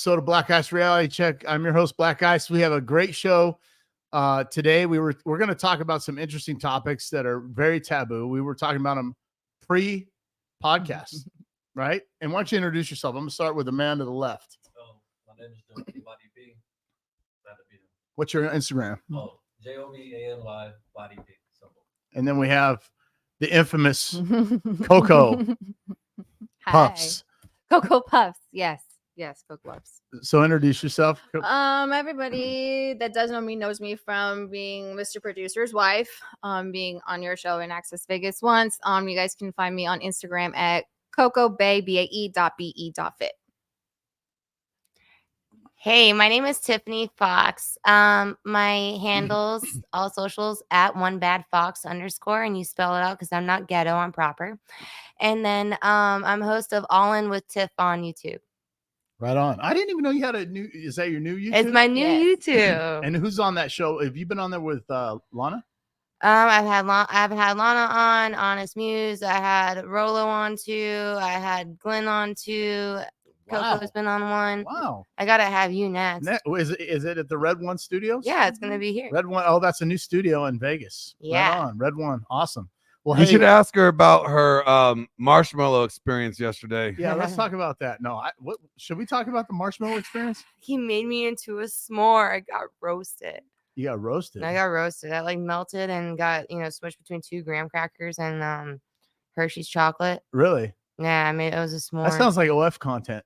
episode of Black Ice Reality Check. I'm your host, Black Ice. We have a great show today. We're going to talk about some interesting topics that are very taboo. We were talking about them pre-podcast, right? And why don't you introduce yourself? I'm going to start with the man to the left. Oh, my name is Joe Body P. What's your Instagram? Oh, JOBANY Body P. Simple. And then we have the infamous Coco Puffs. Coco Puffs. Yes, Coco Puffs. So introduce yourself. Everybody that does know me knows me from being Mr. Producer's wife, being on your show in Access Vegas once. You guys can find me on Instagram at cocobae.be.fit. Hey, my name is Tiffany Fox. My handles, all socials at onebadfox_, and you spell it out because I'm not ghetto, I'm proper. And then I'm host of All In with Tiff on YouTube. Right on. I didn't even know you had a new. Is that your new YouTube? It's my new YouTube. And who's on that show? Have you been on there with Lana? I've had Lana on, Honest Muse. I had Rolo on too. I had Glenn on too. Coco's been on one. Wow. I gotta have you next. Is it at the Red One Studios? Yeah, it's gonna be here. Red One. Oh, that's a new studio in Vegas. Yeah. Right on. Red One. Awesome. Well, you should ask her about her marshmallow experience yesterday. Yeah, let's talk about that. No, what should we talk about the marshmallow experience? He made me into a s'more. I got roasted. You got roasted. I got roasted. I like melted and got switched between 2 graham crackers and Hershey's chocolate. Really? Yeah, I mean it was a s'more. That sounds like OF content.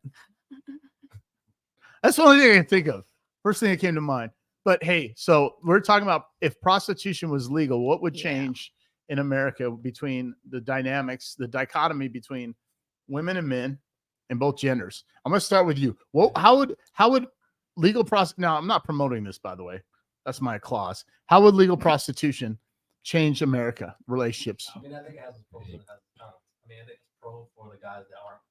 That's the only thing I can think of. First thing that came to mind. But hey, so we're talking about if prostitution was legal, what would change in America between the dynamics, the dichotomy between women and men and both genders? I'm going to start with you. Well, how would legal prostitution? Now, I'm not promoting this, by the way. That's my clause. How would legal prostitution change America relationships? I mean, I think it has its pros and it has its cons. I mean, I think it's pro for the guys that aren't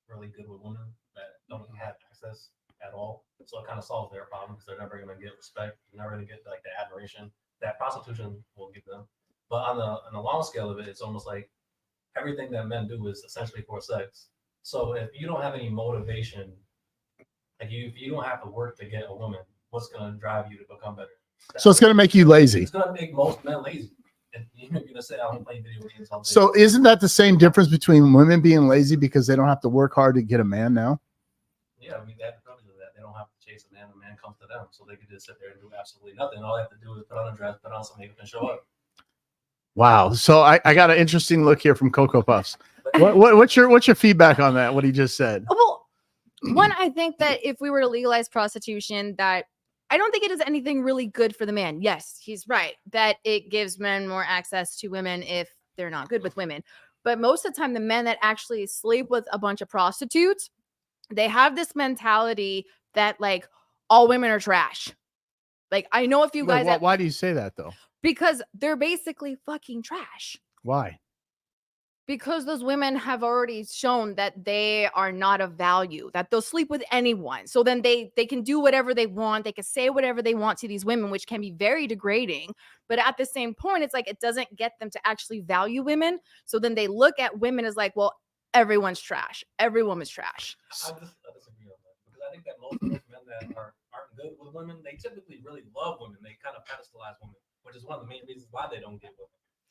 really good with women, that don't have access at all. So it kind of solves their problem because they're never going to get respect. They're never going to get like the admiration that prostitution will give them. But on the long scale of it, it's almost like everything that men do is essentially for sex. So if you don't have any motivation, like if you don't have to work to get a woman, what's going to drive you to become better? So it's going to make you lazy. It's going to make most men lazy. And you're going to say, I'm playing video games all day. So isn't that the same difference between women being lazy because they don't have to work hard to get a man now? Yeah, I mean, they have the privilege of that. They don't have to chase a man. The man comes to them. So they can just sit there and do absolutely nothing. All they have to do is put on a dress, put on some makeup, and show up. Wow. So I got an interesting look here from Coco Puffs. What's your feedback on that? What he just said? Well, one, I think that if we were to legalize prostitution, that I don't think it is anything really good for the man. Yes, he's right that it gives men more access to women if they're not good with women. But most of the time, the men that actually sleep with a bunch of prostitutes, they have this mentality that like all women are trash. Like I know a few guys. Why do you say that though? Because they're basically fucking trash. Why? Because those women have already shown that they are not of value, that they'll sleep with anyone. So then they can do whatever they want. They can say whatever they want to these women, which can be very degrading. But at the same point, it's like it doesn't get them to actually value women. So then they look at women as like, well, everyone's trash. Every woman's trash. I disagree on that because I think that most of those men that aren't good with women, they typically really love women. They kind of pedestalize women, which is one of the main reasons why they don't get women.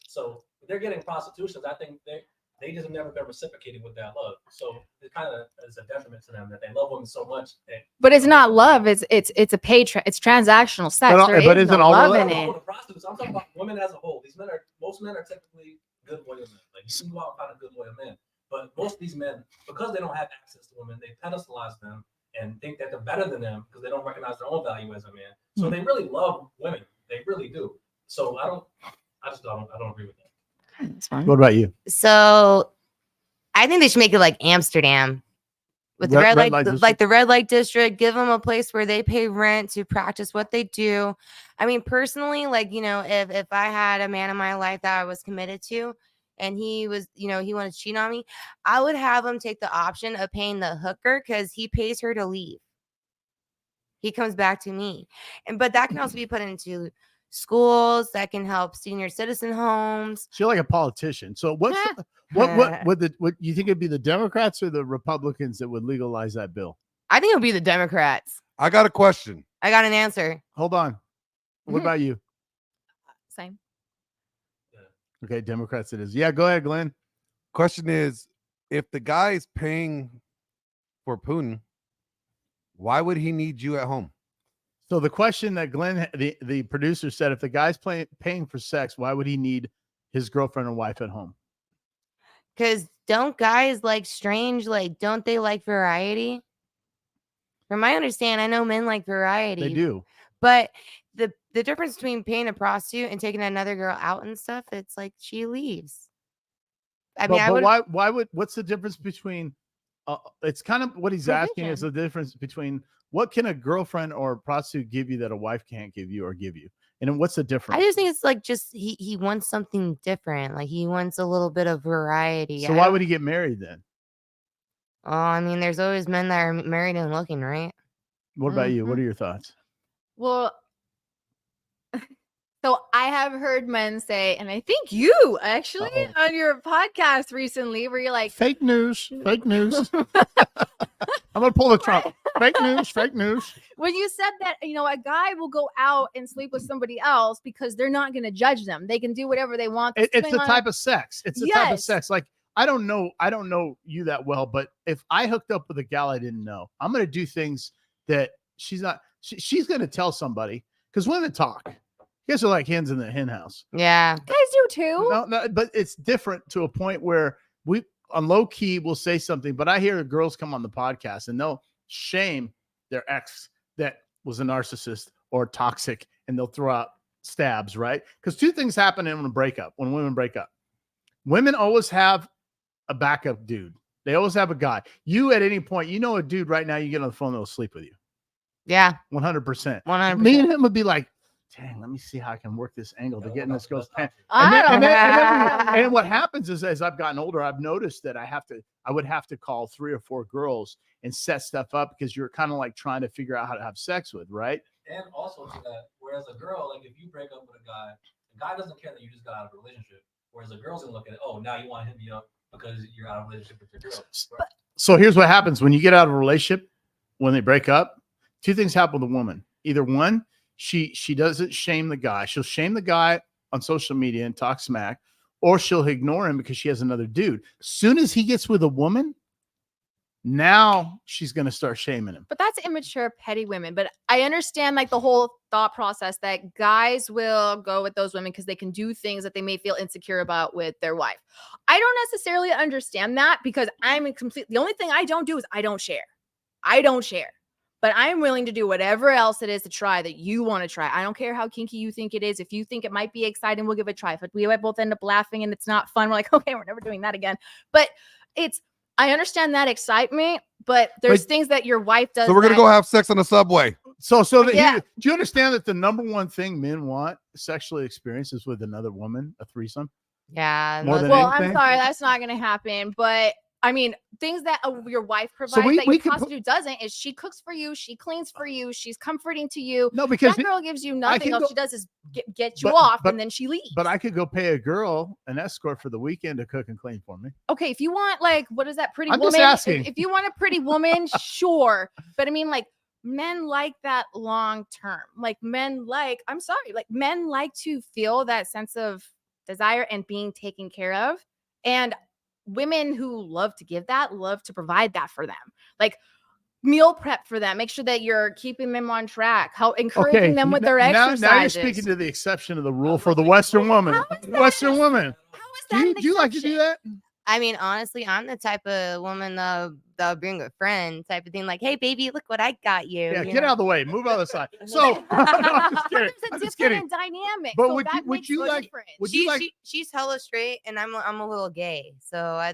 So if they're getting prostitutions, I think they just have never been reciprocated with that love. So it kind of is a detriment to them that they love women so much. But it's not love. It's a pay. It's transactional sex. But isn't all love love in it? Prostitutes. I'm talking about women as a whole. Most men are typically good loyal men. Like you can go out and find a good loyal man. But most of these men, because they don't have access to women, they pedestalize them and think that they're better than them because they don't recognize their own value as a man. So they really love women. They really do. So I don't agree with that. That's fine. What about you? So I think they should make it like Amsterdam with the red light like the red light district. Give them a place where they pay rent to practice what they do. I mean, personally, like, if I had a man in my life that I was committed to and he was, he wanted to cheat on me, I would have him take the option of paying the hooker because he pays her to leave. He comes back to me. But that can also be put into schools that can help senior citizen homes. So you're like a politician. So what you think it'd be the Democrats or the Republicans that would legalize that bill? I think it'll be the Democrats. I got a question. I got an answer. Hold on. What about you? Same. Okay, Democrats it is. Yeah, go ahead, Glenn. Question is, if the guy is paying for Putin, why would he need you at home? So the question that Glenn, the producer said, if the guy's paying for sex, why would he need his girlfriend or wife at home? Because don't guys like strange, like, don't they like variety? From my understanding, I know men like variety. They do. But the difference between paying a prostitute and taking another girl out and stuff, it's like she leaves. I mean, what's the difference between, it's kind of what he's asking is the difference between what can a girlfriend or a prostitute give you that a wife can't give you or give you? And then what's the difference? I just think it's like he wants something different. Like he wants a little bit of variety. So why would he get married then? Oh, I mean, there's always men that are married and looking, right? What about you? What are your thoughts? Well, so I have heard men say, and I think you actually on your podcast recently, where you're like, fake news, fake news. I'm gonna pull the Trump. Fake news, fake news. When you said that, a guy will go out and sleep with somebody else because they're not going to judge them. They can do whatever they want. It's the type of sex. It's the type of sex. Like, I don't know you that well, but if I hooked up with a gal I didn't know, I'm going to do things that she's going to tell somebody, because women talk. You guys are like hens in the hen house. Yeah. Guys do too. No, but it's different to a point where we on low key will say something, but I hear girls come on the podcast and they'll shame their ex that was a narcissist or toxic, and they'll throw out stabs, right? Because two things happen in a breakup. When women break up, women always have a backup dude. They always have a guy. You at any point, a dude right now, you get on the phone, they'll sleep with you. Yeah. 100%. 100%. Me and him would be like, dang, let me see how I can work this angle to get in this girl's pants. And what happens is, as I've gotten older, I've noticed that I would have to call 3 or 4 girls and set stuff up, because you're kind of like trying to figure out how to have sex with, right? And also to that, whereas a girl, like if you break up with a guy, the guy doesn't care that you just got out of a relationship. Whereas a girl's gonna look at it, oh, now you want to hit me up because you're out of a relationship with your girl. So here's what happens when you get out of a relationship. When they break up, 2 things happen with a woman. Either one, she doesn't shame the guy. She'll shame the guy on social media and talk smack, or she'll ignore him because she has another dude. Soon as he gets with a woman, now she's going to start shaming him. But that's immature, petty women. But I understand like the whole thought process that guys will go with those women because they can do things that they may feel insecure about with their wife. I don't necessarily understand that, because the only thing I don't do is I don't share. But I'm willing to do whatever else it is to try that you want to try. I don't care how kinky you think it is. If you think it might be exciting, we'll give it a try. If we both end up laughing and it's not fun, we're like, okay, we're never doing that again. But I understand that excitement, but there's things that your wife does. So we're going to go have sex on the subway. Do you understand that the number one thing men want sexually experiences with another woman, a threesome? Yeah. I'm sorry, that's not going to happen. But I mean, things that your wife provides that your prostitute doesn't is she cooks for you, she cleans for you, she's comforting to you. No, because that girl gives you nothing. All she does is get you off, and then she leaves. But I could go pay a girl, an escort, for the weekend to cook and clean for me. Okay, if you want, like, what is that pretty I'm woman? Just asking. If you want a pretty woman, sure. But I mean, like, men like that long term. Like men like to feel that sense of desire and being taken care of. And women who love to give that, love to provide that for them. Like meal prep for them. Make sure that you're keeping them on track. How encouraging them with their exercises. Now you're speaking to the exception of the rule for the Western woman. Western woman. How is that? Do you like to do that? I mean, honestly, I'm the type of woman that'll bring a friend type of thing. Like, hey, baby, look what I got you. Yeah, get out of the way. Move out of the side. So, no, I'm just kidding. I'm just kidding. Dynamic. But so would you like? She's hella straight, and I'm a little gay. So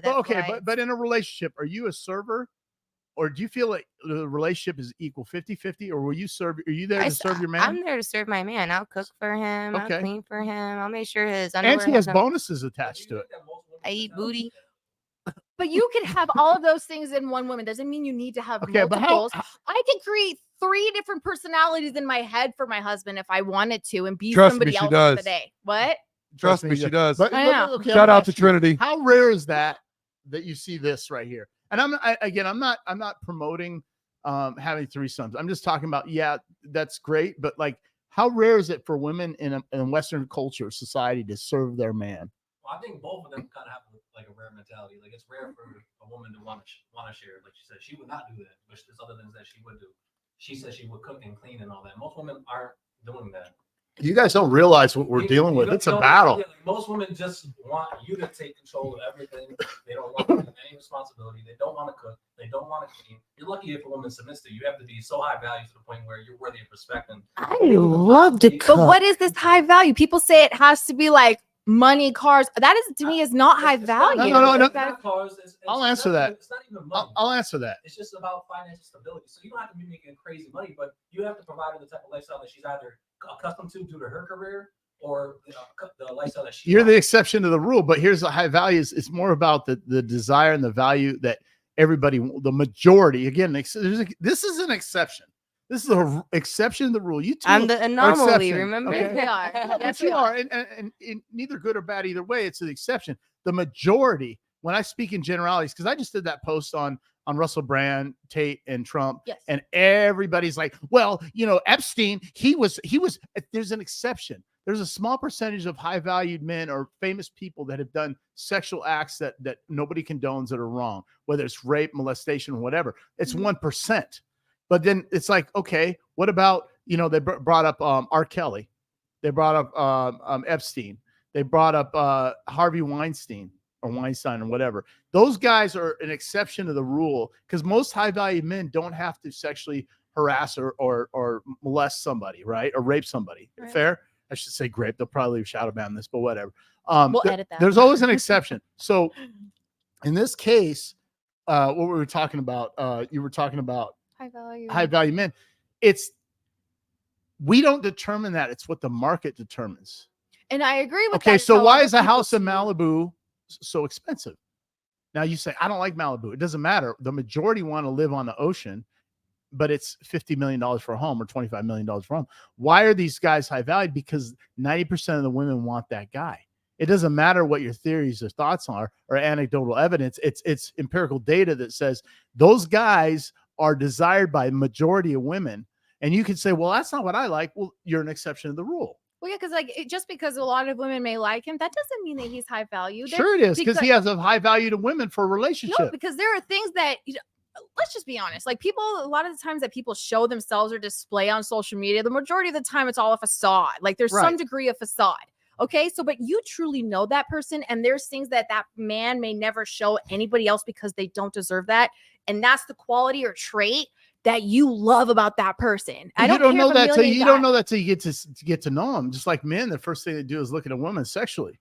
but in a relationship, are you a server, or do you feel like the relationship is equal 50-50, or will you serve? Are you there to serve your man? I'm there to serve my man. I'll cook for him. Okay. I'll clean for him. I'll make sure his underwear. And he has bonuses attached to it. I eat booty. But you can have all of those things in one woman. Doesn't mean you need to have multiples. I could create 3 different personalities in my head for my husband if I wanted to, and be somebody else for the day. What? Trust me, she does. But, okay, shout out to Trinity. How rare is that you see this right here? And I'm not promoting having threesomes. I'm just talking about, yeah, that's great, but like, how rare is it for women in Western culture, society, to serve their man? Well, I think both of them kind of have like a rare mentality. Like it's rare for a woman to want to share. Like she said, she would not do that, but there's other things that she would do. She said she would cook and clean and all that. Most women aren't doing that. You guys don't realize what we're dealing with. It's a battle. Yeah, like most women just want you to take control of everything. They don't want to have any responsibility. They don't want to cook. They don't want to clean. You're lucky if a woman submits to you. You have to be so high value to the point where you're worthy of respect. And I love to cook. But what is this high value? People say it has to be like money, cars. That is, to me, is not high value. No. It's I'll answer that. It's not even money. I'll answer that. It's just about financial stability. So you don't have to be making crazy money, but you have to provide her the type of lifestyle that she's either accustomed to due to her career or the lifestyle that she You're wants. the exception to the rule, but here's the high value. It's more about the desire and the value that everybody, the majority, again, this is an exception. This is an exception to the rule. You two I'm the are anomaly, exception, remember? okay? We are. Yes, you are. And neither good or bad either way. It's an exception. The majority, when I speak in generalities, because I just did that post on Russell Brand, Tate, and Trump, Yes. and everybody's like, well, Epstein, he was, there's an exception. There's a small percentage of high valued men or famous people that have done sexual acts that nobody condones that are wrong, whether it's rape, molestation, whatever. It's 1%. But then it's like, okay, what about, they brought up R. Kelly. They brought up Epstein. They brought up Harvey Weinstein or whatever. Those guys are an exception to the rule because most high-value men don't have to sexually harass or molest somebody, right? Or rape somebody. Right. Fair? I should say grape. They'll probably shadow ban this, but whatever. We'll edit that. There's always an exception. So in this case, what we were talking about, you were talking about high value men. We don't determine that. It's what the market determines. And I agree with that. Okay, so How why other is a people house in see- Malibu so expensive? Now you say, I don't like Malibu. It doesn't matter. The majority want to live on the ocean, but it's $50 million for a home or $25 million for a home. Why are these guys high valued? Because 90% of the women want that guy. It doesn't matter what your theories or thoughts are or anecdotal evidence. It's empirical data that says those guys are desired by a majority of women. And you can say, well, that's not what I like. Well, you're an exception to the rule. Well, yeah, because just because a lot of women may like him, that doesn't mean that he's high value. Sure it is, because he has a high value to women for a relationship. No, because there are things that, let's just be honest. Like a lot of the times that people show themselves or display on social media, the majority of the time it's all a facade. Like there's some degree of facade. Okay. So, but you truly know that person, and there's things that man may never show anybody else because they don't deserve that. And that's the quality or trait that you love about that person. You don't know that till you get to know them. Just like men, the first thing they do is look at a woman sexually.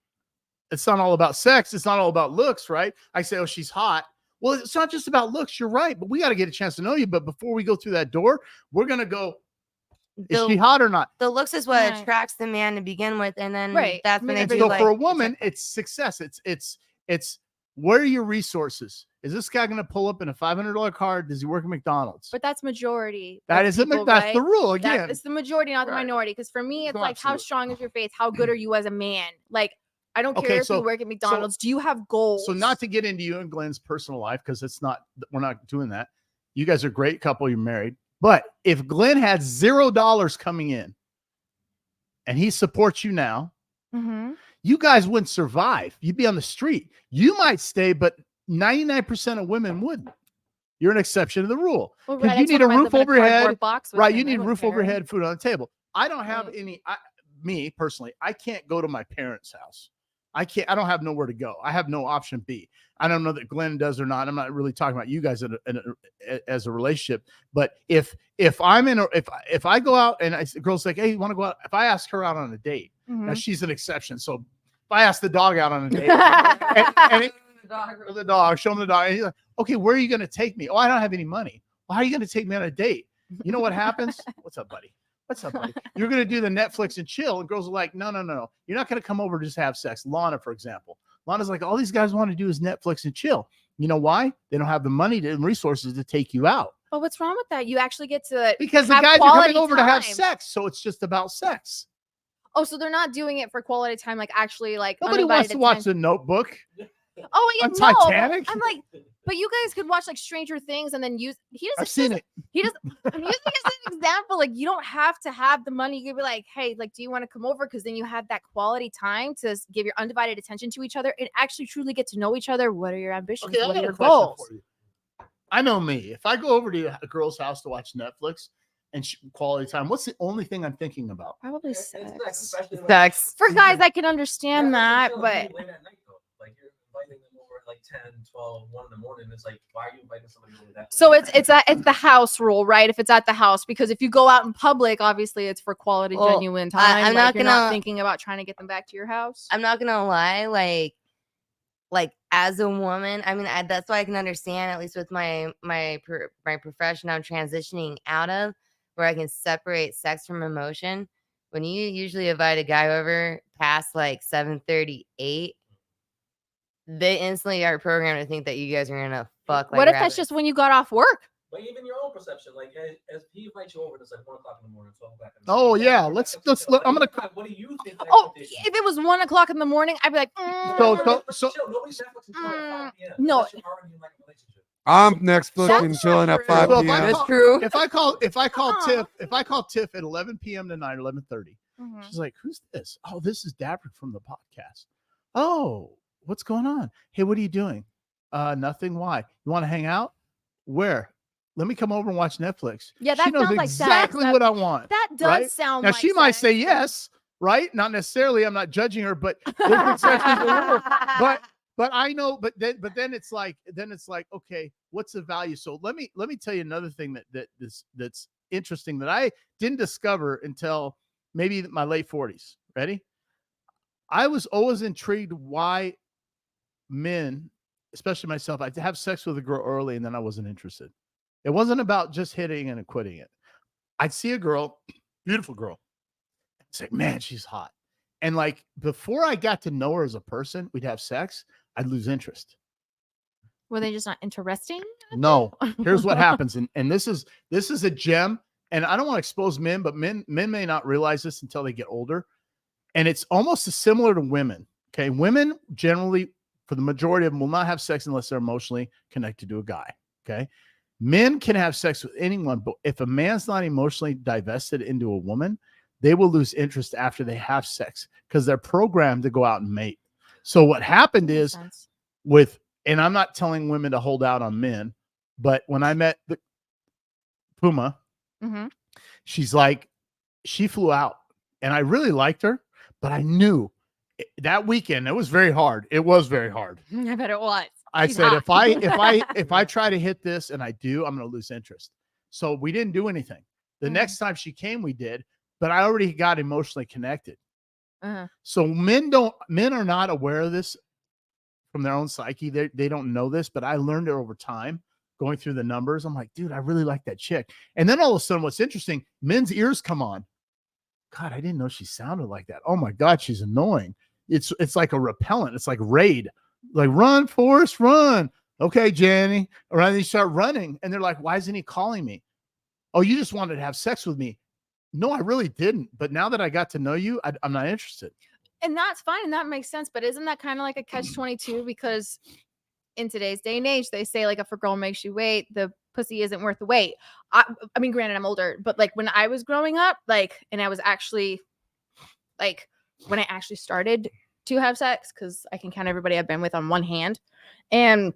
It's not all about sex. It's not all about looks, right? I say, oh, she's hot. Well, it's not just about looks. You're right, but we got to get a chance to know you. But before we go through that door, we're gonna go. Is she hot or not? The looks is what attracts the man to begin with, and then that's when they so for a woman, it's success. It's where are your resources? Is this guy going to pull up in a $500 car? Does he work at McDonald's? But that's majority. That's the rule again. It's the majority, not the minority. Because for me, it's like, how strong is your faith? How good are you as a man? Like, I don't care if you work at McDonald's. Do you have goals? So not to get into you and Glenn's personal life, because we're not doing that. You guys are a great couple. You're married. But if Glenn had $0 coming in and he supports you now, you guys wouldn't survive. You'd be on the street. You might stay, but 99% of women wouldn't. You're an exception to the rule. Well, you need a roof over your head. Right. You need a roof over your head, food on the table. I don't have me personally, I can't go to my parents' house. I don't have nowhere to go. I have no option B. I don't know that Glenn does or not. I'm not really talking about you guys as a relationship. But if I go out and the girl's like, hey, you want to go out? If I ask her out on a date, now she's an exception. So if I ask the dog out on a date, the dog, show him the dog, and he's like, okay, where are you going to take me? Oh, I don't have any money. Well, how are you going to take me on a date? You know what happens? What's up, buddy? What's up, buddy? You're going to do the Netflix and chill. And girls are like, no. You're not going to come over to just have sex. Lana, for example. Lana's like, all these guys want to do is Netflix and chill. You know why? They don't have the money and resources to take you out. But what's wrong with that? You actually get to because the guys are coming over to have sex. So it's just about sex. Oh, so they're not doing it for quality time, like actually like nobody wants to watch The Notebook. Oh, yeah, on Titanic. I'm like, But you guys could watch like Stranger Things and then use. I've seen it. He does. I'm using it as an example. Like you don't have to have the money. You could be like, hey, like, do you want to come over? Because then you have that quality time to give your undivided attention to each other and actually truly get to know each other. What are your ambitions? Okay, I What are got a your question goals? for you. I know me. If I go over to a girl's house to watch Netflix and quality time, what's the only thing I'm thinking about? Probably It's sex. sex, especially like- Sucks. For guys, I can understand Yeah, that, chill, but late at night, though. Like you're inviting them over at like 10, 12, 1 in the morning. It's like, why are you inviting somebody over that late? so it's the house rule, right? If it's at the house, because if you go out in public, obviously it's for quality, Well, genuine time. I'm like, not you're not gonna- thinking about trying to get them back to your house. I'm not gonna lie, like as a woman, I mean, that's why I can understand, at least with my profession I'm transitioning out of, where I can separate sex from emotion. When you usually invite a guy over past like 7:38, they instantly are programmed to think that you guys are gonna fuck. What if that's just when you got off work? But even your own perception, like as he invites you over, it's like 1 o'clock in the morning, 12 o'clock. In the Oh, morning. yeah, You're let's- back up let's to look- chill. I'm gonna- Like, what do you think? the Oh, expectation if it was 1 o'clock in the morning, I'd be like, So- Chill. Nobody's Netflix until like 5 p.m. No. Unless you're already in like a relationship. I'm Netflixing That's and chilling not at true. 5 So if I p.m. call- That's true. If I call Tiff at 11 p.m. tonight, 11:30, Mhm. she's like, "Who's this?" "Oh, this is Dabber from the podcast." "Oh, what's going on?" "Hey, what are you doing?" Nothing. Why? You want to hang out? Where? Let me come over and watch Netflix. Yeah, that she knows sounds like sex. exactly what I want. That does right? sound Now like she might sex. say yes, right? Not necessarily. I'm not judging her, but there's exceptions to the rule. But I know. But then it's like okay, what's the value? So let me tell you another thing that's interesting that I didn't discover until maybe my late 40s. Ready? I was always intrigued why men, especially myself, I'd have sex with a girl early and then I wasn't interested. It wasn't about just hitting and quitting it. I'd see a girl, beautiful girl, say, man, she's hot. And like before I got to know her as a person, we'd have sex, I'd lose interest. Were they just not interesting? No, here's what happens. And this is a gem. And I don't want to expose men, but men may not realize this until they get older. And it's almost similar to women. Okay. Women generally, for the majority of them, will not have sex unless they're emotionally connected to a guy. Okay. Men can have sex with anyone, but if a man's not emotionally divested into a woman, they will lose interest after they have sex because they're programmed to go out and mate. So what happened Makes is sense. and I'm not telling women to hold out on men, but when I met the Puma, Mhm. she's like, she flew out and I really liked her, but I knew that weekend it was very hard. It was very hard. I bet it was. I She's said, hot. if I try to hit this and I do, I'm going to lose interest. So we didn't do anything. The next time she came, we did, but I already got emotionally connected. Uh-huh. So men are not aware of this from their own psyche. They don't know this, but I learned it over time going through the numbers. I'm like, dude, I really like that chick. And then all of a sudden, what's interesting, men's ears come on. God, I didn't know she sounded like that. Oh my God, she's annoying. It's like a repellent. It's like Raid. Like, run, Forrest, run. Okay, Jenny. Or then you start running and they're like, why isn't he calling me? Oh, you just wanted to have sex with me. No, I really didn't. But now that I got to know you, I'm not interested. And that's fine. And that makes sense. But isn't that kind of like a catch-22? Because in today's day and age, they say like if a girl makes you wait, the pussy isn't worth the wait. I mean, granted, I'm older, but like when I was growing up, like, and I was actually like when I actually started to have sex, because I can count everybody I've been with on one hand. And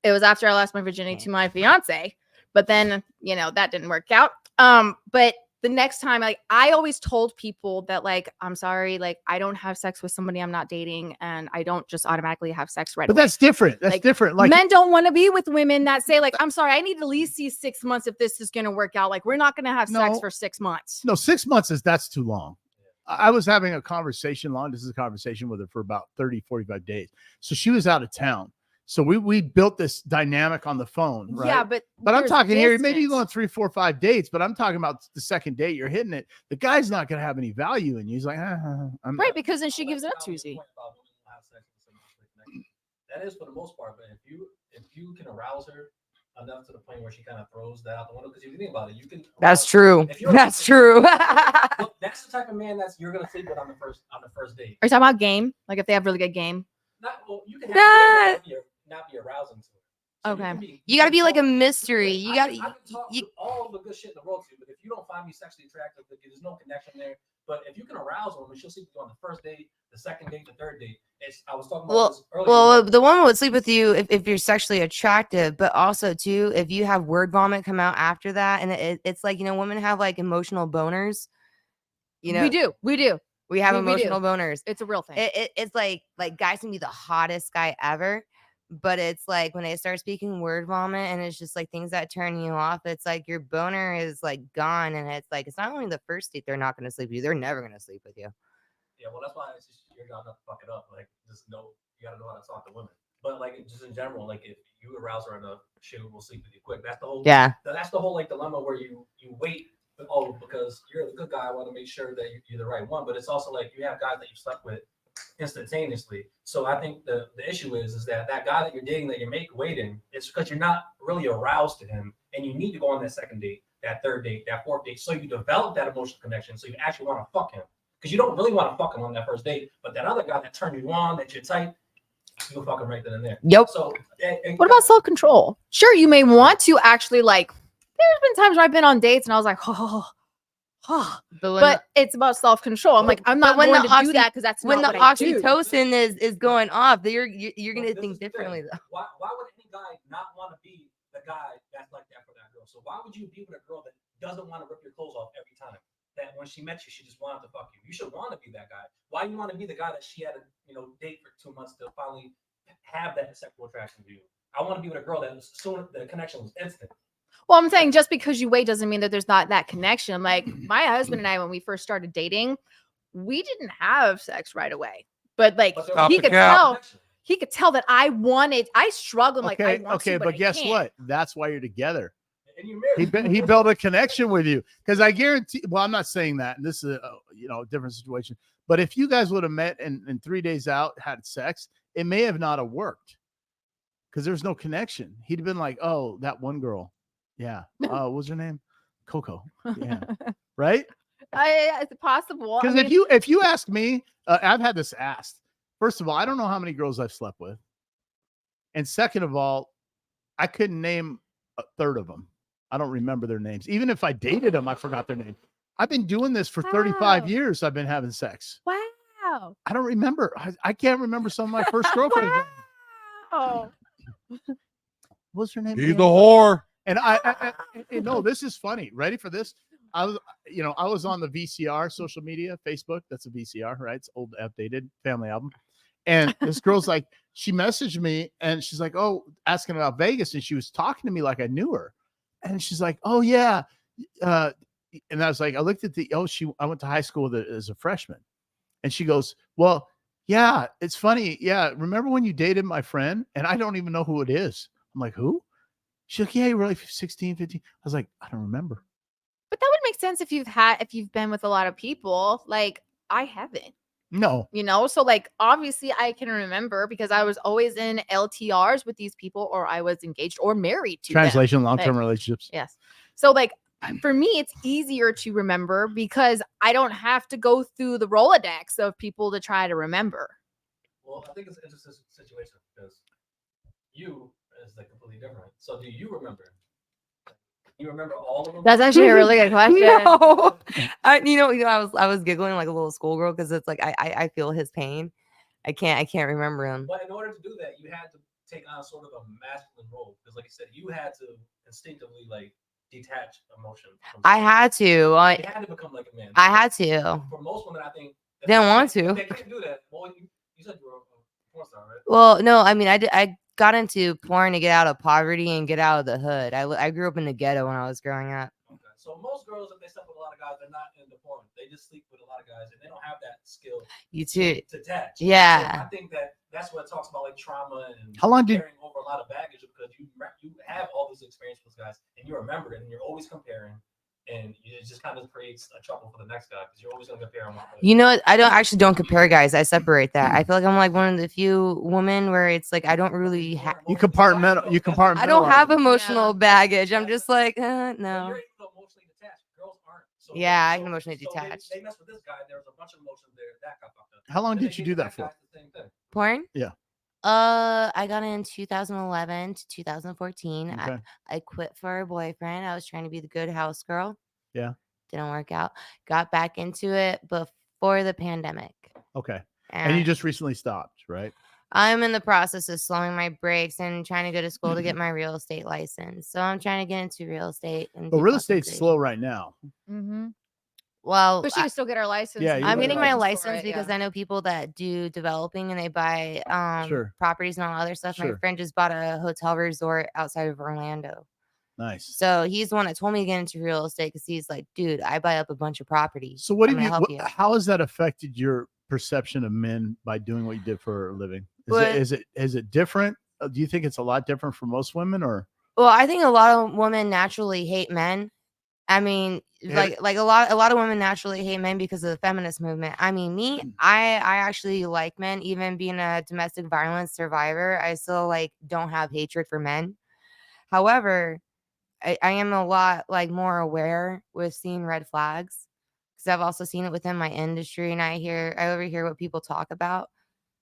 it was after I lost my virginity to my fiance. But then, you know, that didn't work out. But the next time, like, I always told people that, like, I'm sorry, like, I don't have sex with somebody I'm not dating, and I don't just automatically have sex right But away. that's different. That's Like, different. Like, men don't want to be with women that say, like, I'm sorry, I need to at least see 6 months if this is going to work out. Like, we're not going to have sex No. for 6 months. no, 6 months that's too long. I was having a conversation, long distance conversation with her for about 30, 45 days. So she was out of town. So we built this dynamic on the phone, right? Yeah, but I'm there's talking here, maybe you distance. go on 3, 4, 5 dates, but I'm talking about the second date, you're hitting it. The guy's not going to have any value in you. He's like, I'm Right, because then she I gives it like up how to you you. point about women who have sex with somebody connected. That is for the most part, but if you can arouse her enough to the point where she kind of throws that out the window, because if you think about it, you can. That's true. If you're- That's true. Look, that's the type of man you're gonna sleep with on the first date. Are you talking about game? Like if they have really good game? Not well, you can Nah. not be arousing to her. So Okay. You got to be like a talk- mystery. I You got can talk you, to all the good shit in the world to you, but if you don't find me sexually attractive, like, there's no connection there. But if you can arouse a woman, she'll sleep with you on the first date, the second date, the third date. I was talking about this earlier. well, the woman would sleep with you if you're sexually attractive, but also too if you have word vomit come out after that, and it's like women have like emotional boners. We do. We have We do. emotional boners. It's a real thing. It's like guys can be the hottest guy ever, but it's like when they start speaking word vomit and it's just like things that turn you off, it's like your boner is like gone, and it's like it's not only the first date they're not going to sleep with you, they're never going to sleep with you. Yeah, well, that's why it's just your job not to fuck it up. Like, just know you gotta know how to talk to women. But like, just in general, like if you arouse her enough, she will sleep with you quick. That's the whole. Yeah. That's the whole like dilemma where you wait. Oh, because you're the good guy, I want to make sure that you're the right one. But it's also like you have guys that you slept with instantaneously. So I think the issue is that guy that you're dating, that you're waiting, it's because you're not really aroused to him, and you need to go on that second date, that third date, that fourth date, so you develop that emotional connection, so you actually want to fuck him. Because you don't really want to fuck him on that first date, but that other guy that turned you on, that you're tight, you'll fuck him right then and there. Yep. So What about self-control? Sure, you may want to actually like. There's been times where I've been on dates and I was like, but it's about self-control. I'm like, I'm not when going the to do that because that's when not the what I do. oxytocin is going off, you're gonna This think is the thing. differently though. Why would any guy not want to be the guy that's like that for that girl? So why would you be with a girl that doesn't want to rip your clothes off every time? That when she met you, she just wanted to fuck you. You should want to be that guy. Why do you want to be the guy that she had to date for 2 months to finally have that sexual attraction to you? I want to be with a girl that was soon the connection was instant. Well, I'm saying just because you wait doesn't mean that there's not that connection. Like my husband and I, when we first started dating, we didn't have sex right away, but like But there he was could a tell. connection. He could tell that I struggled. Like I want Okay, to, but I guess can't. what? That's why you're together. And you married. He built a connection with you, because I guarantee. Well, I'm not saying that, and this is a different situation. But if you guys would have met and 3 days out had sex, it may have not have worked because there's no connection. He'd have been like, "Oh, that one girl, yeah. What was her name? Coco. Yeah, right." It's possible. Because if you ask me, I've had this asked. First of all, I don't know how many girls I've slept with, and second of all, I couldn't name a third of them. I don't remember their names. Even if I dated them, I forgot their name. I've been doing this for 35 years. I've been having sex. Wow. I don't remember. I can't remember some of my first girlfriends. Oh. What's her name? He's again? a whore. And I no, this is funny. Ready for this? I was on the VCR social media, Facebook. That's a VCR, right? It's old, outdated family album. And this girl's like, she messaged me and she's like, oh, asking about Vegas. And she was talking to me like I knew her. And she's like, oh yeah. And I was like, I looked at I went to high school with as a freshman. And she goes, well, yeah, it's funny. Yeah. Remember when you dated my friend? And I don't even know who it is. I'm like, who? She's like, yeah, you were like 16, 15. I was like, I don't remember. But that would make sense if you've been with a lot of people. Like I haven't. No. So like obviously I can remember because I was always in LTRs with these people, or I was engaged or married to Translation, them. long-term Like, relationships. Yes. So like for me, it's easier to remember because I don't have to go through the Rolodex of people to try to remember. Well, I think it's an interesting situation because you is like completely different. So do you remember? You remember all of them? That's actually a really good question. No. I was giggling like a little schoolgirl because it's like I feel his pain. I can't remember him. But in order to do that, you had to take on sort of a masculine role because, like you said, you had to instinctively like detach emotion. I had to. You had to become like a man. I had to. For most women, I think Didn't want to. They can't do that. Well, you said you were a porn star, right? Well, no, I mean, I got into porn to get out of poverty and get out of the hood. I grew up in the ghetto when I was growing up. Okay. So most girls, if they sleep with a lot of guys, they're not into porn. They just sleep with a lot of guys, and they don't have that skill You too. to attach. Yeah. So I think that's what it talks about, like trauma and How long did- carrying over a lot of baggage because you have all this experience with guys, and you remember it, and you're always comparing. And it just kind of creates a trouble for the next guy because you're always going to compare them. You know what? I don't compare guys. I separate that. I feel like I'm like one of the few women where it's like I don't really have. You compartmentalize. I don't have emotional Yeah. baggage. I'm just like But no. you're emotionally detached. Girls aren't. So Yeah, I can emotionally so detach. They mess with this guy. There was a bunch of emotions there. That got fucked up. How long And did then you they do get that for? guy, the same thing. Porn? I got in 2011 to 2014. Okay. I quit for a boyfriend. I was trying to be the good house girl. Yeah. Didn't work out. Got back into it before the pandemic. Okay. And you And just recently stopped, right? I'm in the process of slowing my brakes and trying to go to school to get my real estate license. So I'm trying to get into real estate and But do real estate's content slow creation. right now. Mm-hmm. Well, But she can still get her license. Yeah, and you I'm get get getting a my license for license it, because yeah. I know people that do developing and they buy Sure. properties and all other stuff. My Sure. friend just bought a hotel resort outside of Orlando. Nice. So he's the one that told me to get into real estate because he's like, dude, I buy up a bunch of properties. So what I'm have gonna you, help you. how has that affected your perception of men by doing what you did for a living? Well- Is it different? Do you think it's a lot different for most women, or? Well, I think a lot of women naturally hate men. I mean, Yeah. like a lot of women naturally hate men because of the feminist movement. I mean, me, I actually like men. Even being a domestic violence survivor, I still like don't have hatred for men. However, I am a lot like more aware with seeing red flags because I've also seen it within my industry, and I overhear what people talk about.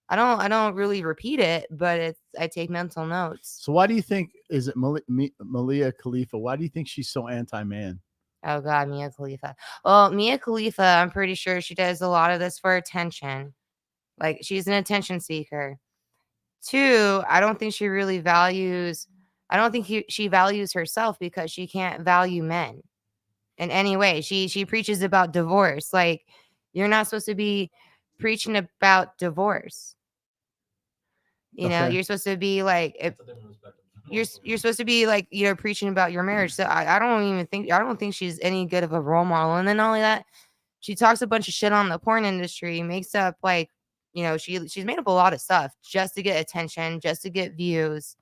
I don't really repeat it, but I take mental notes. So why do you think, is it Malia Khalifa? Why do you think she's so anti-man? Oh God, Mia Khalifa. Well, Mia Khalifa, I'm pretty sure she does a lot of this for attention. Like she's an attention seeker. 2, I don't think she really values. I don't think she values herself because she can't value men in any way. She preaches about divorce. Like you're not supposed to be preaching about divorce. You know, Okay. you're supposed to be like if It's a different perspective. you're supposed to be like, you know, preaching about your marriage. So I don't think she's any good of a role model. And then not only that, she talks a bunch of shit on the porn industry, makes up like, you know, she's made up a lot of stuff just to get attention, just to get views,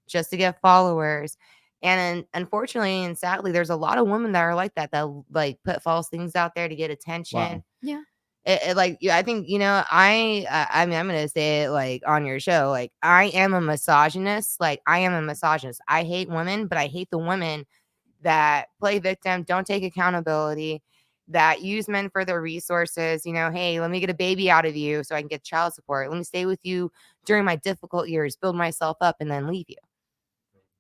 just to get followers. And unfortunately and sadly, there's a lot of women that are like that like put false things out there to get attention. Wow. Yeah. Like I think, you know, I mean I'm gonna say it like on your show, like I am a misogynist. Like I am a misogynist. I hate women, but I hate the women that play victim, don't take accountability, that use men for their resources. You know, hey, let me get a baby out of you so I can get child support. Let me stay with you during my difficult years, build myself up, and then leave you.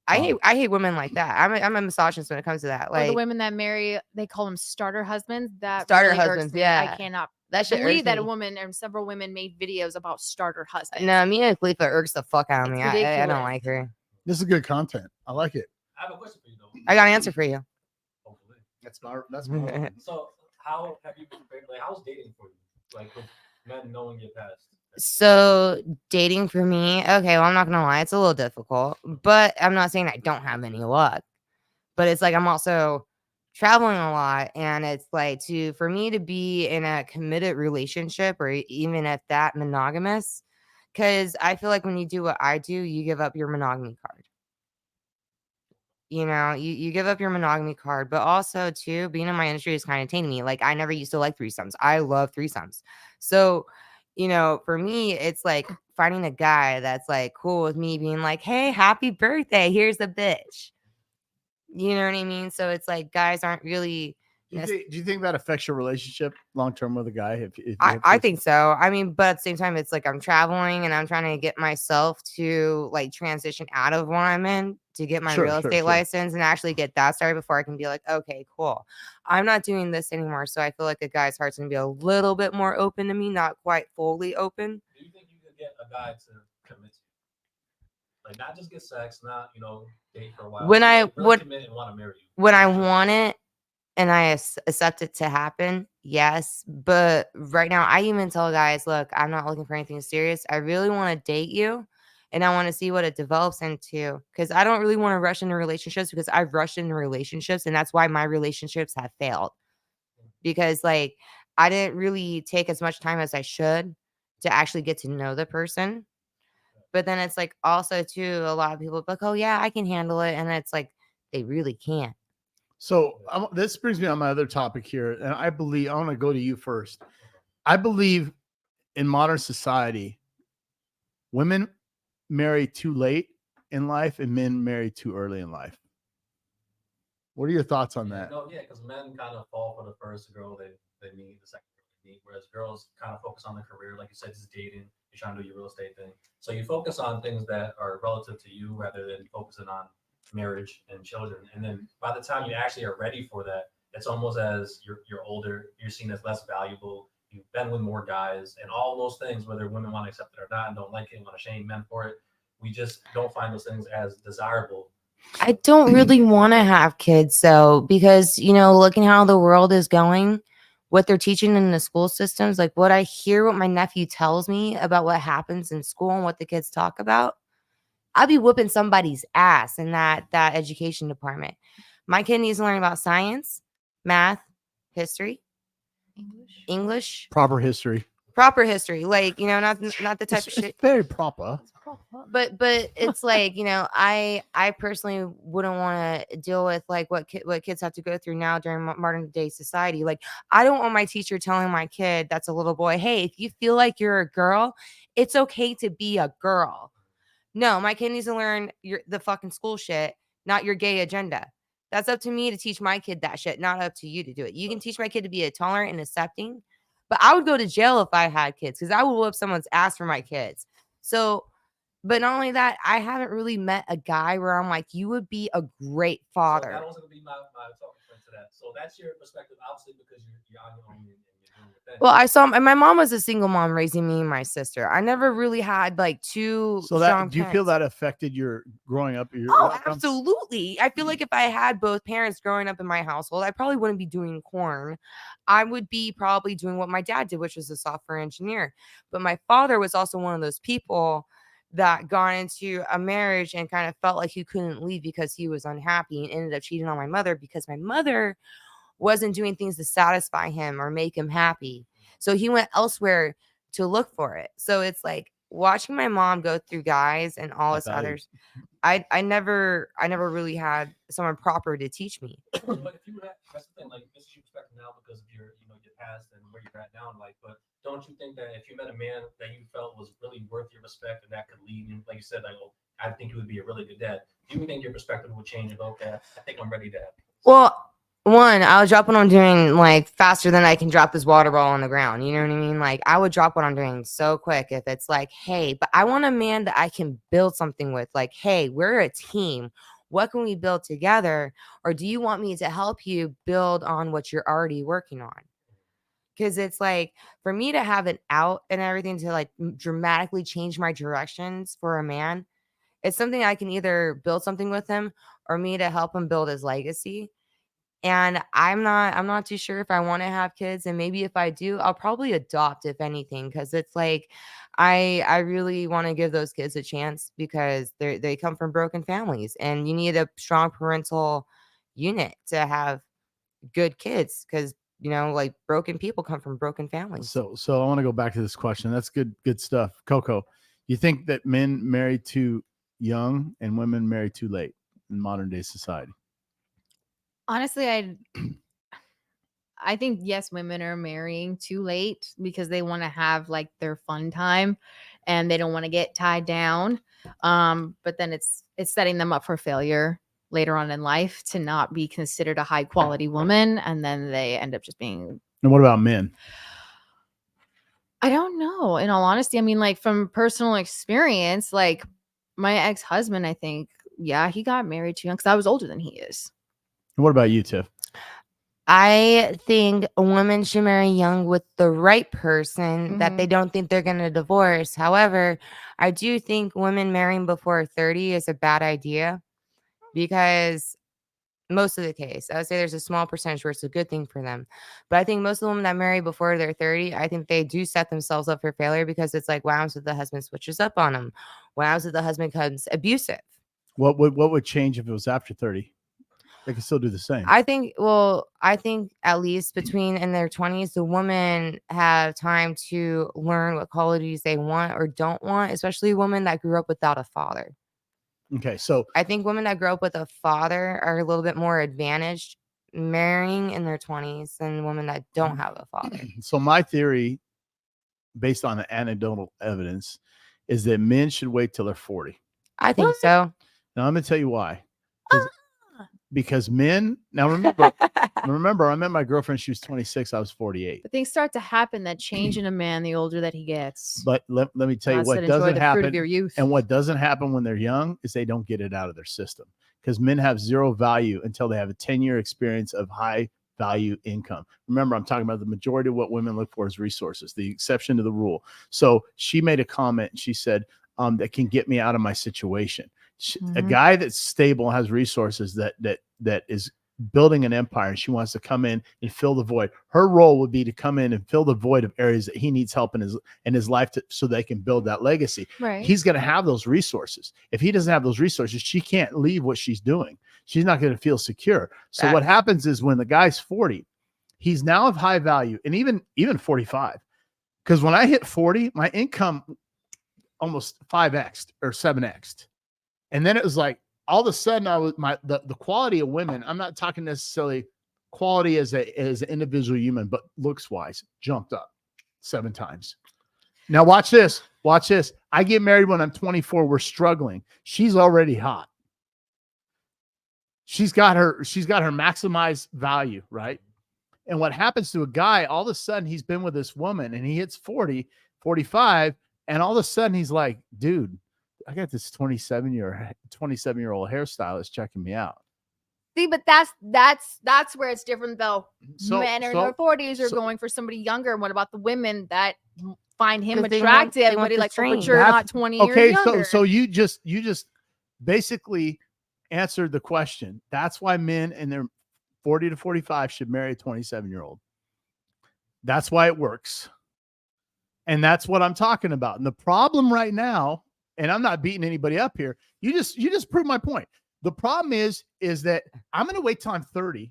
I hate women like that. I'm a misogynist when it comes to that. Or the Like women that marry, they call them starter husbands. That Starter really irks husbands, me. yeah. I cannot that shit believe irks that a me. woman and several women made videos about starter husbands. No, Mia Khalifa irks the fuck out of It's me. I don't ridiculous. like her. This is good content. I like it. I have a question for you though. I got an answer for you. Hopefully. That's my So how have you been? Like, how's dating for you? Like with men knowing your past. So dating for me, okay, well, I'm not gonna lie, it's a little difficult, but I'm not saying I don't have any luck. But it's like I'm also traveling a lot, and it's like for me to be in a committed relationship or even if that monogamous, because I feel like when you do what I do, you give up your monogamy card. You know, you give up your monogamy card, but also too, being in my industry is kind of taining me. Like I never used to like threesomes. I love threesomes. So, you know, for me, it's like finding a guy that's like cool with me being like, hey, happy birthday. Here's a bitch. You know what I mean? So it's like guys aren't really. Do you think that affects your relationship long term with a guy? If you I think so. I mean, but at the same time, it's like I'm traveling and I'm trying to get myself to like transition out of what I'm in to get my real estate license and actually get that started before I can be like, okay, cool. I'm not doing this anymore. So I feel like a guy's heart's gonna be a little bit more open to me, not quite fully open. Do you think you could get a guy to commit to you? Like not just get sex, not date for a while. When I really commit and want to marry you. When I want it and I accept it to happen, yes. But right now, I even tell guys, look, I'm not looking for anything serious. I really want to date you, and I want to see what it develops into. Because I don't really want to rush into relationships because I've rushed into relationships, and that's why my relationships have failed. Because like I didn't really take as much time as I should to actually get to know the person. But then it's like also too, a lot of people are like, oh yeah, I can handle it, and it's like they really can't. So this brings me on my other topic here, and I want to go to you first. I believe in modern society, women marry too late in life and men marry too early in life. What are your thoughts on that? No, yeah, because men kind of fall for the first girl they meet, the second meet, whereas girls kind of focus on their career, like you said, just dating. You're trying to do your real estate thing, so you focus on things that are relative to you rather than focusing on marriage and children. And then by the time you actually are ready for that, it's almost as you're older, you're seen as less valuable. You've been with more guys, and all those things, whether women want to accept it or not, and don't like it, and want to shame men for it. We just don't find those things as desirable. I don't really want to have kids though, because looking how the world is going, what they're teaching in the school systems, like what I hear, what my nephew tells me about what happens in school and what the kids talk about, I'll be whooping somebody's ass in that education department. My kid needs to learn about science, math, history, English, Proper history. like not the type of shit. It's very proper. But it's like, I personally wouldn't want to deal with like what kids have to go through now during modern day society. Like, I don't want my teacher telling my kid that's a little boy, hey, if you feel like you're a girl, it's okay to be a girl. No, my kid needs to learn the fucking school shit, not your gay agenda. That's up to me to teach my kid that shit, not up to you to do it. You can teach my kid to be tolerant and accepting, but I would go to jail if I had kids, because I would whoop someone's ass for my kids. So, but not only that, I haven't really met a guy where I'm like, you would be a great father. So that was going to be my talking point to that. So that's your perspective, obviously, because you're on your own and you're doing your thing. Well, I saw my mom was a single mom raising me and my sister. I never really had like two. So strong do you feel parents. that affected your growing up? Absolutely. I feel like if I had both parents growing up in my household, I probably wouldn't be doing corn. I would be probably doing what my dad did, which was a software engineer. But my father was also one of those people that got into a marriage and kind of felt like he couldn't leave because he was unhappy, and ended up cheating on my mother because my mother wasn't doing things to satisfy him or make him happy. So he went elsewhere to look for it. So it's like watching my mom go through guys and all this others. I never really had someone proper to teach me. But if you had, that's the thing, like this is your perspective now because of your your past and where you're at now in life. But don't you think that if you met a man that you felt was really worth your respect and that could lead you, like you said, like, oh, I think you would be a really good dad, do you think your perspective would change about that? I think I'm ready to have kids? Well, one, I'll drop what I'm doing like faster than I can drop this water ball on the ground. You know what I mean? Like, I would drop what I'm doing so quick if it's like, hey, but I want a man that I can build something with. Like, hey, we're a team. What can we build together? Or do you want me to help you build on what you're already working on? Because it's like, for me to have an out and everything to like dramatically change my directions for a man, it's something I can either build something with him or me to help him build his legacy. And I'm not too sure if I want to have kids. And maybe if I do, I'll probably adopt, if anything, because it's like I really want to give those kids a chance, because they come from broken families, and you need a strong parental unit to have good kids, because like broken people come from broken families. So I want to go back to this question. That's good stuff. Coco, you think that men marry too young and women marry too late in modern day society? Honestly, I think yes, women are marrying too late because they want to have like their fun time and they don't want to get tied down. But then it's setting them up for failure later on in life to not be considered a high quality woman, and then they end up just being. And what about men? I don't know. In all honesty, I mean, like from personal experience, like my ex-husband, I think, yeah, he got married too young because I was older than he is. And what about you, Tiff? I think women should marry young with the right person that they don't think they're going to divorce. However, I do think women marrying before 30 is a bad idea, because most of the case, I would say there's a small percentage where it's a good thing for them. But I think most of the women that marry before they're 30, I think they do set themselves up for failure, because it's like, what happens if the husband switches up on them? What happens if the husband becomes abusive? What would change if it was after 30? They can still do the same. I think at least between in their 20s, the women have time to learn what qualities they want or don't want, especially women that grew up without a father. Okay, so I think women that grow up with a father are a little bit more advantaged marrying in their 20s than women that don't have a father. So my theory, based on the anecdotal evidence, is that men should wait till they're 40. I think so. Now I'm going to tell you why. because men now remember, I met my girlfriend. She was 26. I was 48. But things start to happen that change in a man the older that he gets. But let me tell you God what said, enjoy doesn't the fruit of happen. your youth. And what doesn't happen when they're young is they don't get it out of their system, because men have zero value until they have a 10-year experience of high value income. Remember, I'm talking about the majority of what women look for is resources, the exception to the rule. So she made a comment and she said, that can get me out of my situation. A guy that's stable, has resources, that is building an empire, and she wants to come in and fill the void. Her role would be to come in and fill the void of areas that he needs help in his life so they can build that legacy. Right. He's going to have those resources. If he doesn't have those resources, she can't leave what she's doing. She's not going to feel secure. So what happens is when the guy's 40, he's now of high value, and even 45. Because when I hit 40, my income almost 5x or 7x. And then it was like, all of a sudden I was the quality of women. I'm not talking necessarily quality as an individual human, but looks wise jumped up 7 times. Now watch this. Watch this. I get married when I'm 24. We're struggling. She's already hot. She's got her maximized value, right? And what happens to a guy, all of a sudden he's been with this woman and he hits 40, 45, and all of a sudden he's like, dude, I got this 27-year-old hairstylist checking me out. See, but that's where it's different though. Men in their 40s are going for somebody younger. And what about the women that find him attractive, but he like, but you're not 20 years younger. So you just basically answered the question. That's why men in their 40 to 45 should marry a 27-year-old. That's why it works. And that's what I'm talking about. And the problem right now, and I'm not beating anybody up here, you just proved my point. The problem is that I'm going to wait till I'm 30,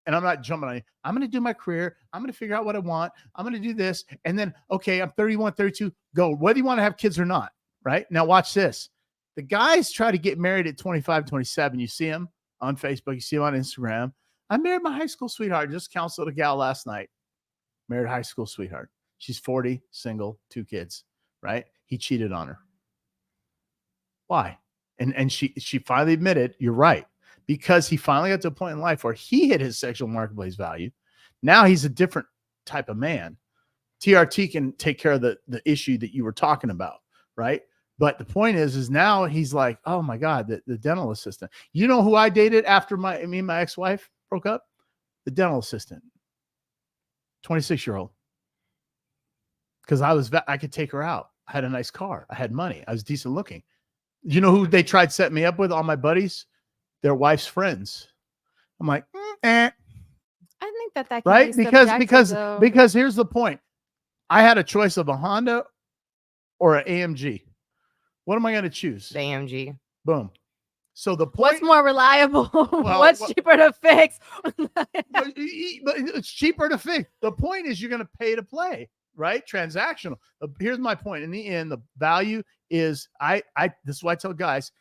and I'm not jumping on you. I'm going to do my career. I'm going to figure out what I want. I'm going to do this. And then, okay, I'm 31, 32, go, whether you want to have kids or not, right? Now watch this. The guys try to get married at 25, 27. You see them on Facebook. You see them on Instagram. I married my high school sweetheart. Just counseled a gal last night. Married a high school sweetheart. She's 40, single, 2 kids, right? He cheated on her. Why? And she finally admitted, you're right, because he finally got to a point in life where he hit his sexual marketplace value. Now he's a different type of man. TRT can take care of the issue that you were talking about, right? But the point is now he's like, oh my God, the dental assistant. You know who I dated after me and my ex-wife broke up? The dental assistant, 26-year-old. Because I could take her out. I had a nice car. I had money. I was decent looking. You know who they tried setting me up with? All my buddies, their wife's friends. I'm like, I think that can right? be Because here's the point. I had a choice of a Honda or an AMG. What am I going to choose? The AMG. Boom. So the point. What's more reliable? What's cheaper to fix? But it's cheaper to fix. The point is you're going to pay to play, right? Transactional. Here's my point. In the end, the value is this is why I tell guys,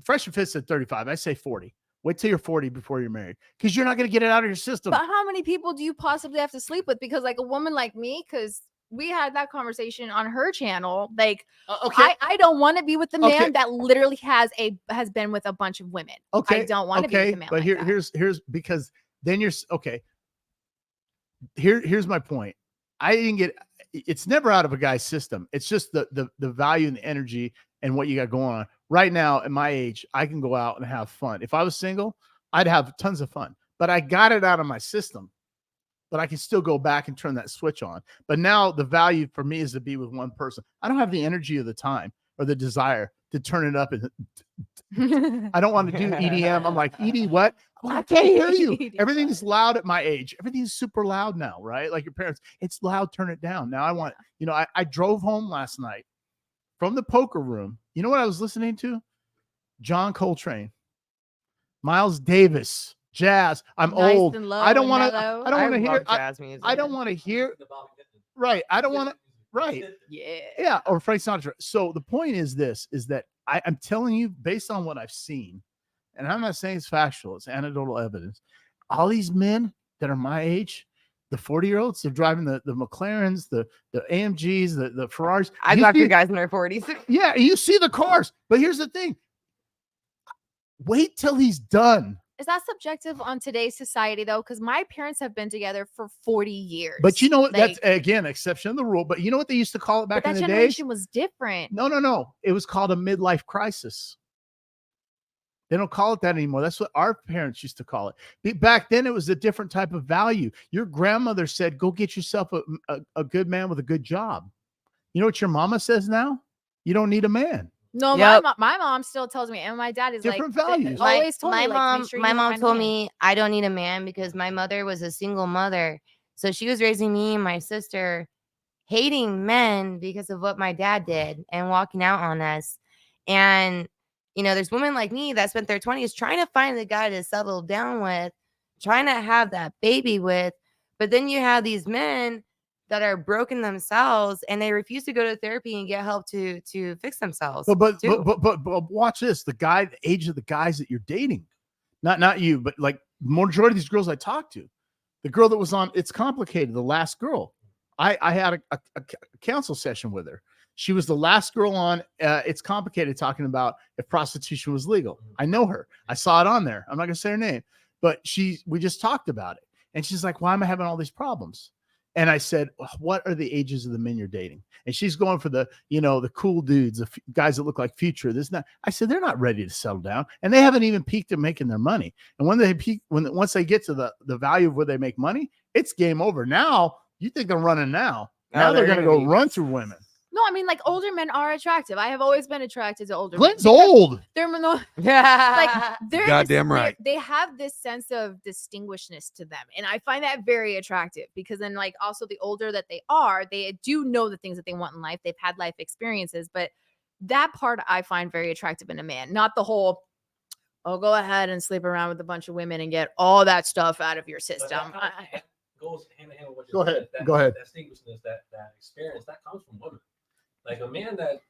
fresh and fit's at 35. I say 40. Wait till you're 40 before you're married, because you're not going to get it out of your system. But how many people do you possibly have to sleep with? Because like a woman like me, because we had that conversation on her channel. Like, okay, I don't want to be with the man that literally has been with a bunch of women. Okay, I don't want to be with the man. But like here's because then you're okay. Here's my point. I didn't get. It's never out of a guy's system. It's just the value and the energy and what you got going on right now. At my age, I can go out and have fun. If I was single, I'd have tons of fun. But I got it out of my system. But I can still go back and turn that switch on. But now the value for me is to be with one person. I don't have the energy or the time or the desire to turn it up. And I don't want to do EDM. I'm like, ED what? I can't hear you. Everything's loud at my age. Everything's super loud now, right? Like your parents, it's loud, turn it down. Now I want, I drove home last night from the poker room. You know what I was listening to? John Coltrane, Miles Davis, jazz. I'm old. I don't want to. I don't want to hear jazz music. I don't want to hear. Right. I don't want to. Right. Yeah. Or Frank Sinatra. So the point is this: is that I'm telling you, based on what I've seen, and I'm not saying it's factual, it's anecdotal evidence. All these men that are my age, the 40-year-olds, they're driving the McLarens, the AMGs, the Ferraris. I got you guys in their 40s. Yeah, you see the cars, but here's the thing: wait till he's done. Is that subjective on today's society though? Because my parents have been together for 40 years. But you know what? Like, That's again exception of the rule. But you know what they used to call it back but in that the days? generation was different. No. It was called a midlife crisis. They don't call it that anymore. That's what our parents used to call it. Back then, it was a different type of value. Your grandmother said, "Go get yourself a good man with a good job." You know what your mama says now? You don't need a man. No, Yep. my mom still tells me, and my dad is Different like, values. always told me, like, make sure my you mom find a told man. me I don't need a man because my mother was a single mother. So she was raising me and my sister hating men because of what my dad did and walking out on us. And, you know, there's women like me that spent their 20s trying to find the guy to settle down with, trying to have that baby with. But then you have these men that are broken themselves and they refuse to go to therapy and get help to fix themselves. But too. watch this. The age of the guys that you're dating, not you, but like majority of these girls I talked to, the girl that was on It's Complicated, the last girl, I had a counsel session with her. She was the last girl on It's Complicated talking about if prostitution was legal. I know her. I saw it on there. I'm not gonna say her name, but we just talked about it. And she's like, why am I having all these problems? And I said, what are the ages of the men you're dating? And she's going for the cool dudes, the guys that look like Future. I said, they're not ready to settle down. And they haven't even peaked at making their money. And when they peak, once they get to the value of where they make money, it's game over. Now, you think they're running now. Now they're going to go run through women. No, I mean, like, older men are attractive. I have always been attracted to older Glenn's men. old. They're no, Yeah. like they're Goddamn right. They have this sense of distinguishednness to them, and I find that very attractive because then, like, also the older that they are, they do know the things that they want in life. They've had life experiences, but that part I find very attractive in a man, not the whole, oh, go ahead and sleep around with a bunch of women and get all that stuff out of your But system. that goes hand in hand with what Go you ahead. said. Go ahead. That distinguishedness, that experience, that comes from women. Like a man that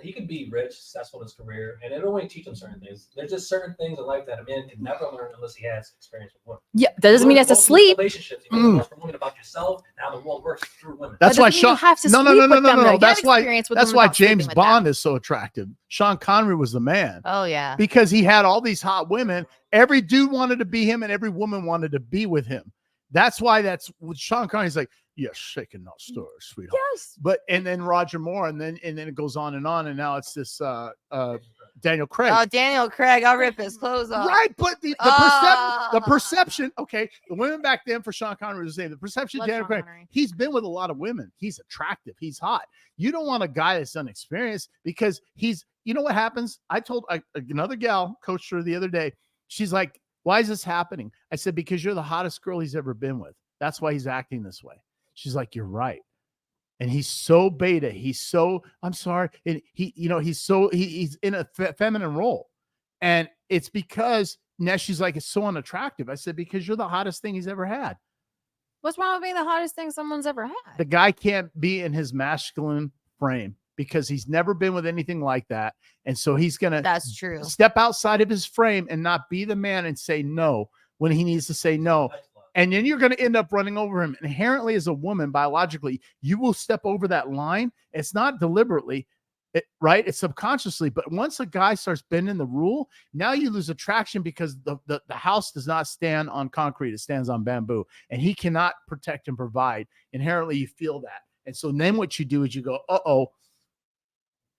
he could be rich, successful in his career, and it only teach him certain things. There's just certain things in life that a man can never learn unless he has experience with women. Yeah, that doesn't mean he has to sleep. Relationships, you learn from women about yourself, and how the world works through women. That's That why doesn't mean you Sean. have to No. sleep with them, though. You have That's why. experience with That's them why without sleeping James with Bond them. is so attractive. Sean Connery was the man Oh yeah. because he had all these hot women. Every dude wanted to be him, and every woman wanted to be with him. That's why that's with Sean Connery's like, yes, shaking that story, sweetheart. Yes. But and then Roger Moore, and then it goes on, and now it's this Daniel Craig. Oh, Daniel Craig, I'll rip his clothes off. Right, but the Oh. perception, okay, the women back then for Sean Connery was the same. The perception of Love Daniel Sean Craig, Connery. he's been with a lot of women. He's attractive. He's hot. You don't want a guy that's unexperienced because you know what happens? I told another gal, coached her the other day. She's like, why is this happening? I said, because you're the hottest girl he's ever been with. That's why he's acting this way. She's like, you're right. And he's so beta. He's so, I'm sorry. And he's in a feminine role. And it's because now she's like, it's so unattractive. I said, because you're the hottest thing he's ever had. What's wrong with being the hottest thing someone's ever had? The guy can't be in his masculine frame because he's never been with anything like that. And so he's going to That's true. step outside of his frame and not be the man and say no when he needs to say no. And then you're going to end up running over him. Inherently, as a woman, biologically, you will step over that line. It's not deliberately, right? It's subconsciously. But once a guy starts bending the rule, now you lose attraction because the house does not stand on concrete. It stands on bamboo. And he cannot protect and provide. Inherently, you feel that. And so then what you do is you go, uh-oh,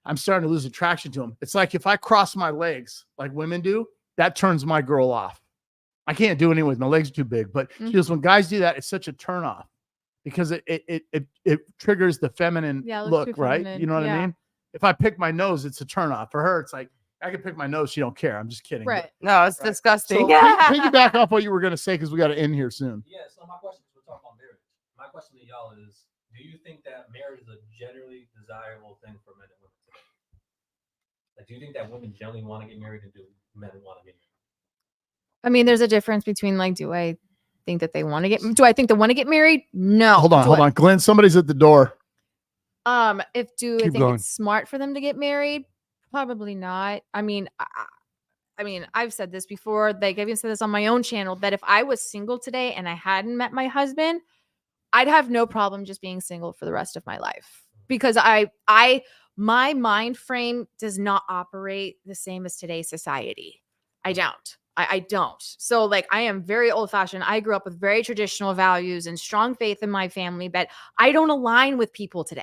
I'm starting to lose attraction to him. It's like if I cross my legs like women do, that turns my girl off. I can't do it anyway. My legs are too big. But she goes, when guys do that, it's such a turnoff because it triggers the feminine look, right? feminine. You know what I Yeah. mean? If I pick my nose, it's a turnoff. For her, it's like I can pick my nose. She don't care. I'm just kidding. Right. No, it's Right. disgusting. So piggyback off what you were going to say because we got to end here soon. Yeah, so my question is, we're talking about marriage. My question to y'all is, do you think that marriage is a generally desirable thing for men and women today? Like, do you think that women generally want to get married, and do men want to get married? I mean, there's a difference between, like, do I think that they want to get? Do I think they want to get married? No. Hold on, Glenn. Somebody's at the door. I Keep think going. it's smart for them to get married? Probably not. I mean, I've said this before. Like, I've even said this on my own channel that if I was single today and I hadn't met my husband, I'd have no problem just being single for the rest of my life because my mind frame does not operate the same as today's society. I don't. I don't. So like I am very old fashioned. I grew up with very traditional values and strong faith in my family, but I don't align with people today.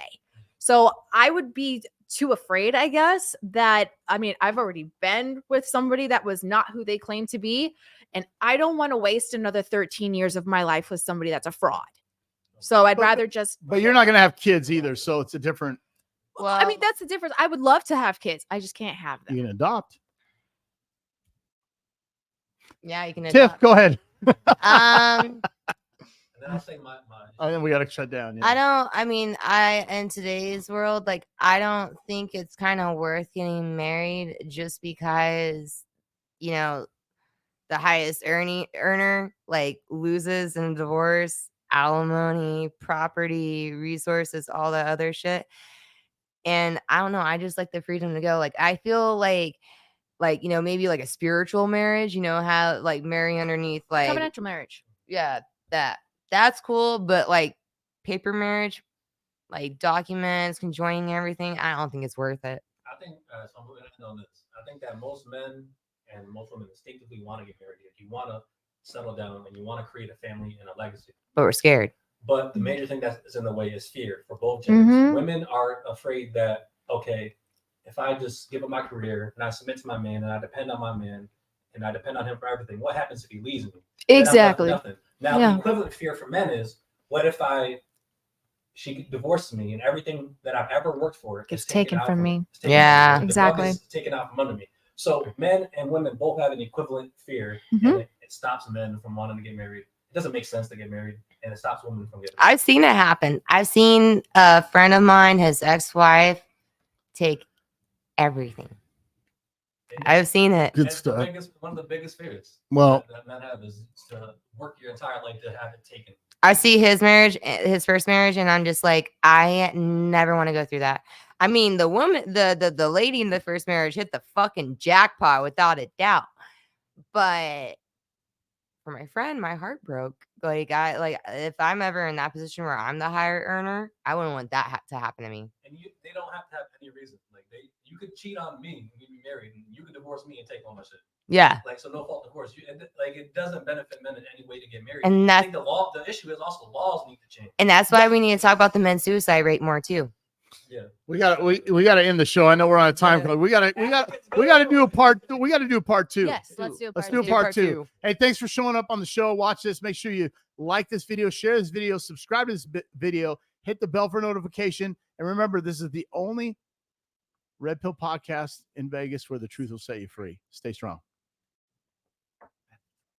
So I would be too afraid, I guess, that I mean, I've already been with somebody that was not who they claim to be. And I don't want to waste another 13 years of my life with somebody that's a fraud. So I'd rather just. But you're not going to have kids either. So it's a different. Well, I mean, that's the difference. I would love to have kids. I just can't have them. You can adopt. Yeah, you can Tiff, adopt. go ahead. And then I'll say my And then we got to shut down. Yeah. I don't, I mean, in today's world, like, I don't think it's kind of worth getting married just because, you know, the highest earner, like, loses in a divorce, alimony, property, resources, all that other shit. And I don't know, I just like the freedom to go. Like, I feel like, you know, maybe like a spiritual marriage, you know, how like marry underneath, like, Covenantal marriage. yeah, that's cool. But like paper marriage, like documents, conjoining everything, I don't think it's worth it. I think so I'm going to end on this. I think that most men and most women instinctively want to get married. If you want to settle down and you want to create a family and a legacy, But we're scared. but the major thing that's in the way is fear for both genders. Women are afraid that, okay, if I just give up my career and I submit to my man and I depend on my man and I depend on him for everything, what happens if he leaves me? Exactly. Nothing. Now the equivalent fear for men is, what if she divorces me and everything that I've ever worked for gets taken from me? Yeah, exactly. Is taken out from under me. So men and women both have an equivalent fear, and it stops men from wanting to get married. It doesn't make sense to get married, and it stops women from getting married. I've seen it happen. I've seen a friend of mine, his ex-wife, take everything. I've seen it. Good That's stuff. one of the biggest fears Well, that men have is to work your entire life to have it taken. I see his marriage, his first marriage, and I'm just like, I never want to go through that. I mean, the woman, the lady in the first marriage hit the fucking jackpot without a doubt. But for my friend, my heart broke. Like, if I'm ever in that position where I'm the higher earner, I wouldn't want that to happen to me. And they don't have to have any reason. Like you could cheat on me and we be married, and you could divorce me and take all my shit. Yeah. Like, so no fault divorce. It doesn't benefit men in any way to get married. And I think the issue is also laws need to change. And that's why we need to talk about the men's suicide rate more too. Yeah. we got to end the show. I know we're on a time clock. We got to do a part. We got to do a part 2. Yes, let's do a part Let's do a two. part 2. Hey, thanks for showing up on the show. Watch this. Make sure you like this video, share this video, subscribe to this video, hit the bell for notification. And remember, this is the only Red Pill podcast in Vegas where the truth will set you free. Stay strong.